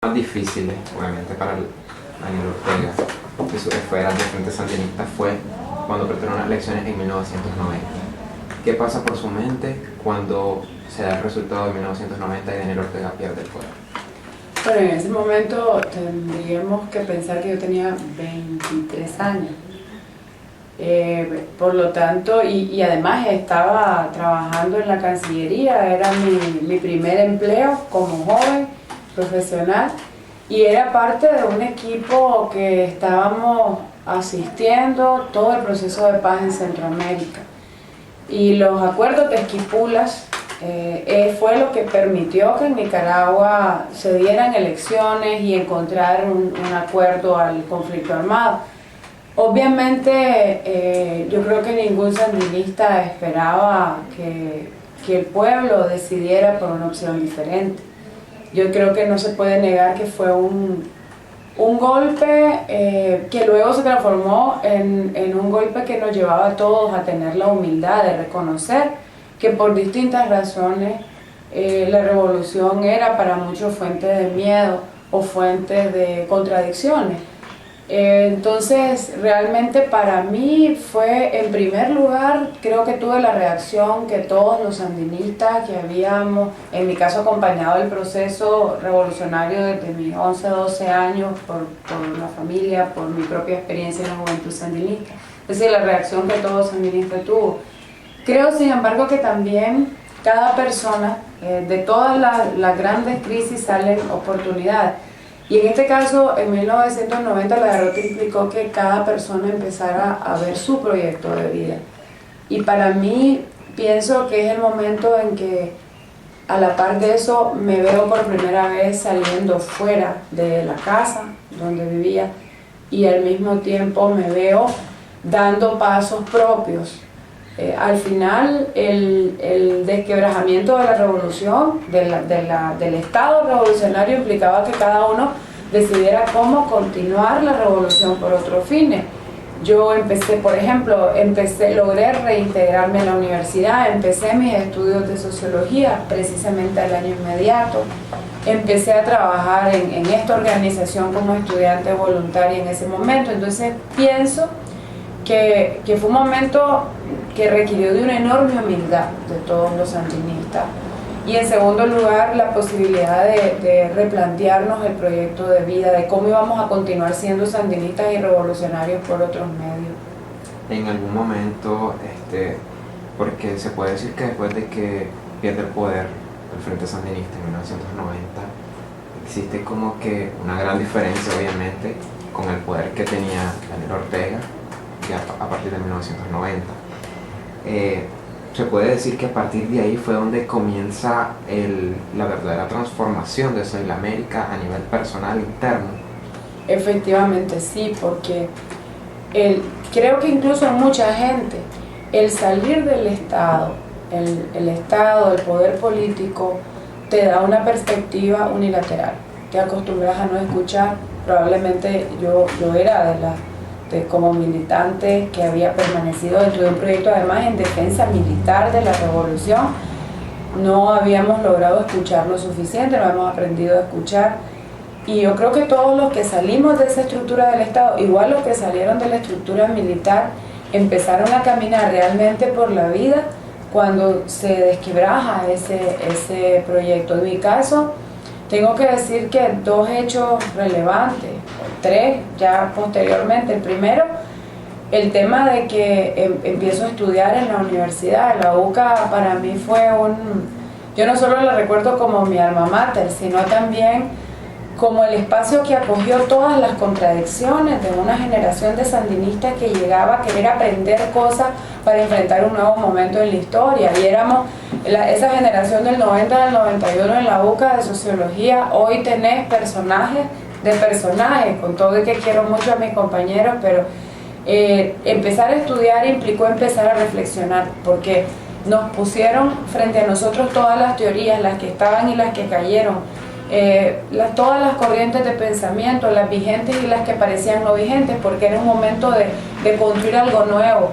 más difíciles, obviamente, para Daniel Ortega que su esfera de Frente Sandinista fue cuando perdieron las elecciones en 1990. ¿Qué pasa por su mente cuando se da el resultado de 1990 y Daniel Ortega pierde el poder? Bueno, en ese momento tendríamos que pensar que yo tenía 23 años. Por lo tanto, y además estaba trabajando en la Cancillería, era mi primer empleo como joven profesional y era parte de un equipo que estábamos asistiendo todo el proceso de paz en Centroamérica. Y los acuerdos de Esquipulas fue lo que permitió que en Nicaragua se dieran elecciones y encontrar un acuerdo al conflicto armado. Obviamente yo creo que ningún sandinista esperaba que el pueblo decidiera por una opción diferente. Yo creo que no se puede negar que fue un golpe que luego se transformó en un golpe que nos llevaba a todos a tener la humildad de reconocer que por distintas razones la revolución era para muchos fuente de miedo o fuente de contradicciones. Entonces realmente para mí fue, en primer lugar, creo que tuve la reacción que todos los sandinistas que habíamos, en mi caso, acompañado el proceso revolucionario desde mis 11, 12 años por la familia, por mi propia experiencia en la juventud sandinista, es decir, la reacción que todo sandinista tuvo. Creo, sin embargo, que también cada persona, de todas las grandes crisis salen oportunidades. Y en este caso, en 1990, la derrota implicó que cada persona empezara a ver su proyecto de vida. Y para mí, pienso que es el momento en que, a la par de eso, me veo por primera vez saliendo fuera de la casa donde vivía y al mismo tiempo me veo dando pasos propios. Al final, el desquebrajamiento de la revolución, del Estado revolucionario, implicaba que cada uno decidiera cómo continuar la revolución por otros fines. Yo empecé, por ejemplo, logré reintegrarme en la universidad, empecé mis estudios de sociología precisamente al año inmediato. Empecé a trabajar en esta organización como estudiante voluntaria en ese momento. Entonces pienso que fue un momento que requirió de una enorme humildad de todos los sandinistas y en segundo lugar la posibilidad de replantearnos el proyecto de vida, de cómo íbamos a continuar siendo sandinistas y revolucionarios por otros medios. En algún momento, porque se puede decir que después de que pierde el poder el Frente Sandinista en 1990, existe como que una gran diferencia obviamente con el poder que tenía Daniel Ortega ya a partir de 1990. Se puede decir que a partir de ahí fue donde comienza la verdadera transformación de Centroamérica a nivel personal interno. Efectivamente sí, porque creo que incluso mucha gente, el salir del Estado, el Estado, el poder político, te da una perspectiva unilateral. Te acostumbras a no escuchar. Probablemente yo era como militante que había permanecido dentro de un proyecto además en defensa militar de la revolución. No habíamos logrado escuchar lo suficiente, no hemos aprendido a escuchar. Y yo creo que todos los que salimos de esa estructura del Estado, igual los que salieron de la estructura militar, empezaron a caminar realmente por la vida cuando se desquebraja ese proyecto. En mi caso, tengo que decir que dos hechos relevantes, tres ya posteriormente. El primero, el tema de que empiezo a estudiar en la universidad. La UCA para mí fue yo no solo la recuerdo como mi alma mater, sino también como el espacio que acogió todas las contradicciones de una generación de sandinistas que llegaba a querer aprender cosas para enfrentar un nuevo momento en la historia. Y éramos esa generación del 90 al 91 en la UCA de sociología. Hoy tenés personajes, con todo el que quiero mucho a mis compañeros, pero empezar a estudiar implicó empezar a reflexionar, porque nos pusieron frente a nosotros todas las teorías, las que estaban y las que cayeron, todas las corrientes de pensamiento, las vigentes y las que parecían no vigentes, porque era un momento de construir algo nuevo.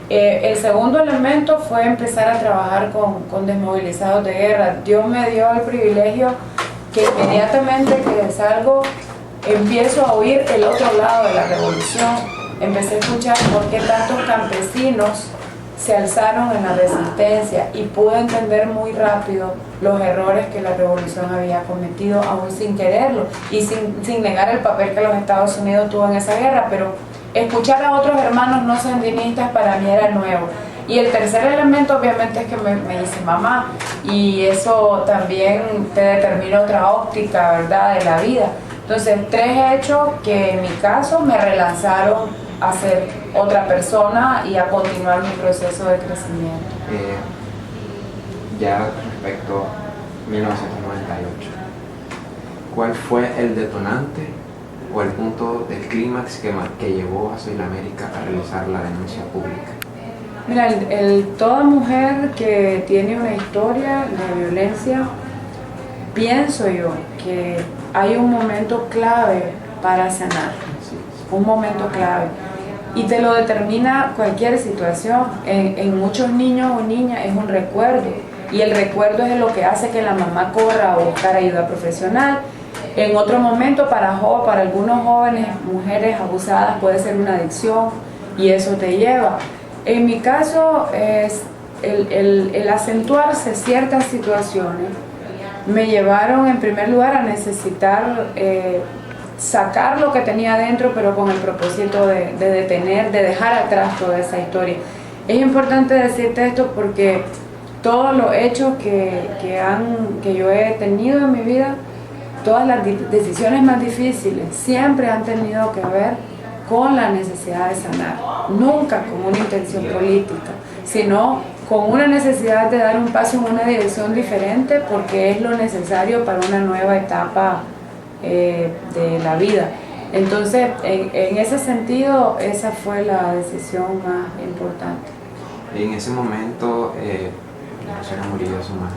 El segundo elemento fue empezar a trabajar con desmovilizados de guerra. Dios me dio el privilegio que inmediatamente que salgo empiezo a oír el otro lado de la revolución. Empecé a escuchar por qué tantos campesinos se alzaron en la resistencia y pude entender muy rápido los errores que la revolución había cometido, aún sin quererlo y sin negar el papel que los Estados Unidos tuvo en esa guerra, pero escuchar a otros hermanos no sandinistas para mí era nuevo. Y el tercer elemento obviamente es que me hice mamá, y eso también te determina otra óptica, ¿verdad?, de la vida. Entonces, 3 hechos que en mi caso me relanzaron a ser otra persona y a continuar mi proceso de crecimiento. Ya respecto a 1998, ¿cuál fue el detonante o el punto del clímax que llevó a Soy la América a realizar la denuncia pública? Mira, toda mujer que tiene una historia de violencia, pienso yo que hay un momento clave para sanar, un momento clave, y te lo determina cualquier situación. En muchos niños o niñas es un recuerdo, y el recuerdo es lo que hace que la mamá corra a buscar ayuda profesional. En otro momento, para algunos jóvenes, mujeres abusadas, puede ser una adicción, y eso te lleva. En mi caso, es el acentuarse ciertas situaciones me llevaron en primer lugar a necesitar sacar lo que tenía adentro, pero con el propósito de detener, de dejar atrás toda esa historia. Es importante decirte esto porque todos los hechos que yo he tenido en mi vida, todas las decisiones más difíciles, siempre han tenido que ver con la necesidad de sanar, nunca con una intención política, sino con una necesidad de dar un paso en una dirección diferente porque es lo necesario para una nueva etapa de la vida. Entonces, en ese sentido, esa fue la decisión más importante. Y en ese momento, Rosana Murillo, su madre,